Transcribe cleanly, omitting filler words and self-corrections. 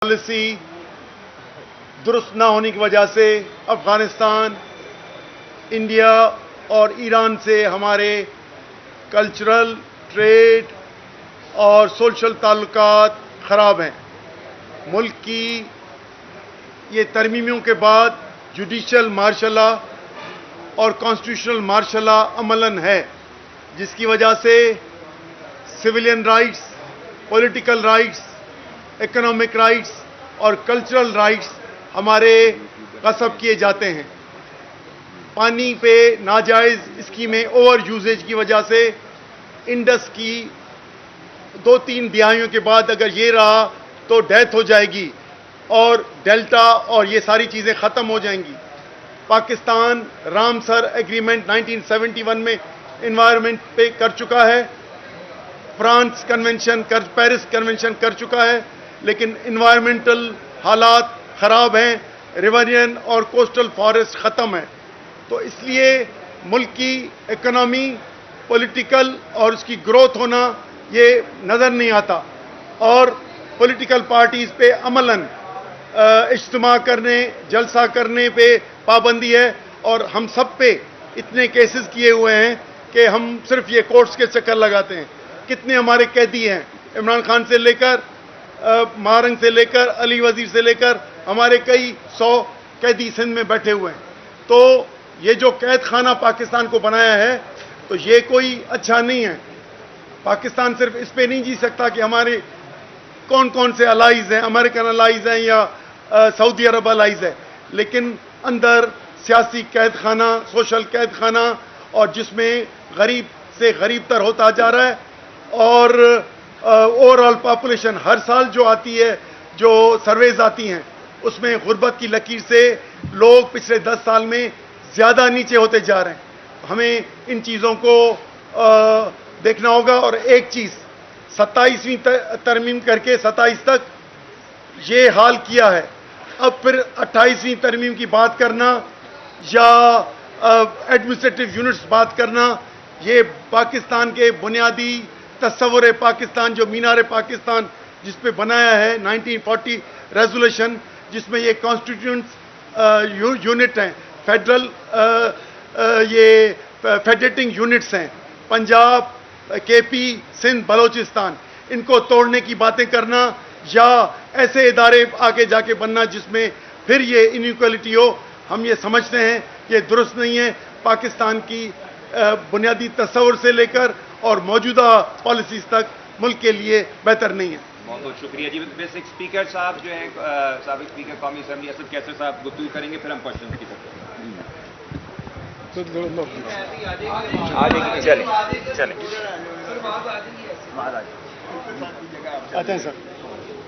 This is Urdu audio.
پالیسی درست نہ ہونے کی وجہ سے افغانستان، انڈیا اور ایران سے ہمارے کلچرل، ٹریڈ اور سوشل تعلقات خراب ہیں. ملک کی یہ ترمیمیوں کے بعد جوڈیشل مارشل لا اور کانسٹیٹیوشنل مارشل لا عملاً ہے، جس کی وجہ سے civilian rights, political rights, economic rights اور کلچرل رائٹس ہمارے غصب کیے جاتے ہیں. پانی پہ ناجائز اسکیمیں اوور یوزیج کی وجہ سے انڈس کی 2-3 دہائیوں کے بعد اگر یہ رہا تو ڈیتھ ہو جائے گی اور ڈیلٹا اور یہ ساری چیزیں ختم ہو جائیں گی. پاکستان رامسر ایگریمنٹ 1971 میں انوائرمنٹ پہ کر چکا ہے، فرانس کنونشن پیرس کنونشن کر چکا ہے، لیکن انوائرمنٹل حالات خراب ہیں، ریورین اور کوسٹل فارسٹ ختم ہے. تو اس لیے ملک کی اکنامی، پولیٹیکل اور اس کی گروتھ ہونا یہ نظر نہیں آتا، اور پولیٹیکل پارٹیز پہ عملاً اجتماع کرنے، جلسہ کرنے پہ پابندی ہے، اور ہم سب پہ اتنے کیسز کیے ہوئے ہیں کہ ہم صرف یہ کورٹس کے چکر لگاتے ہیں. کتنے ہمارے قیدی ہیں، عمران خان سے لے کر مہارنگ سے لے کر علی وزیر سے لے کر ہمارے کئی 100 قیدی سندھ میں بیٹھے ہوئے ہیں. تو یہ جو قید خانہ پاکستان کو بنایا ہے تو یہ کوئی اچھا نہیں ہے. پاکستان صرف اس پہ نہیں جی سکتا کہ ہمارے کون کون سے الائز ہیں، امریکن الائز ہیں یا سعودی عرب الائز ہے، لیکن اندر سیاسی قید خانہ، سوشل قید خانہ، اور جس میں غریب سے غریب تر ہوتا جا رہا ہے. اور اوور آل پاپولیشن ہر سال جو آتی ہے، جو سرویز آتی ہیں، اس میں غربت کی لکیر سے لوگ پچھلے 10 سال میں زیادہ نیچے ہوتے جا رہے ہیں. ہمیں ان چیزوں کو دیکھنا ہوگا. اور ایک چیز 27ویں ترمیم کر کے 27 تک یہ حال کیا ہے، اب پھر 28ویں ترمیم کی بات کرنا یا ایڈمنسٹریٹو یونٹس بات کرنا، یہ پاکستان کے بنیادی تصور پاکستان، جو مینار پاکستان جس پہ بنایا ہے 1940 ریزولوشن، جس میں یہ کانسٹیٹیوشنٹ یونٹ ہیں، فیڈرل یہ فیڈریٹنگ یونٹس ہیں، پنجاب، کے پی، سندھ، بلوچستان، ان کو توڑنے کی باتیں کرنا یا ایسے ادارے آگے جا کے بننا جس میں پھر یہ انیکوالٹی ہو، ہم یہ سمجھتے ہیں یہ درست نہیں ہے. پاکستان کی بنیادی تصور سے لے کر اور موجودہ پالیسیز تک ملک کے لیے بہتر نہیں ہے. بہت بہت شکریہ جی. بیسک اسپیکر صاحب جو ہیں سابق اسپیکر قومی اسمبلی اسد کیسر صاحب گفتگو کریں گے، پھر ہم کوشچن کی سکتے ہیں. آتے ہیں سر.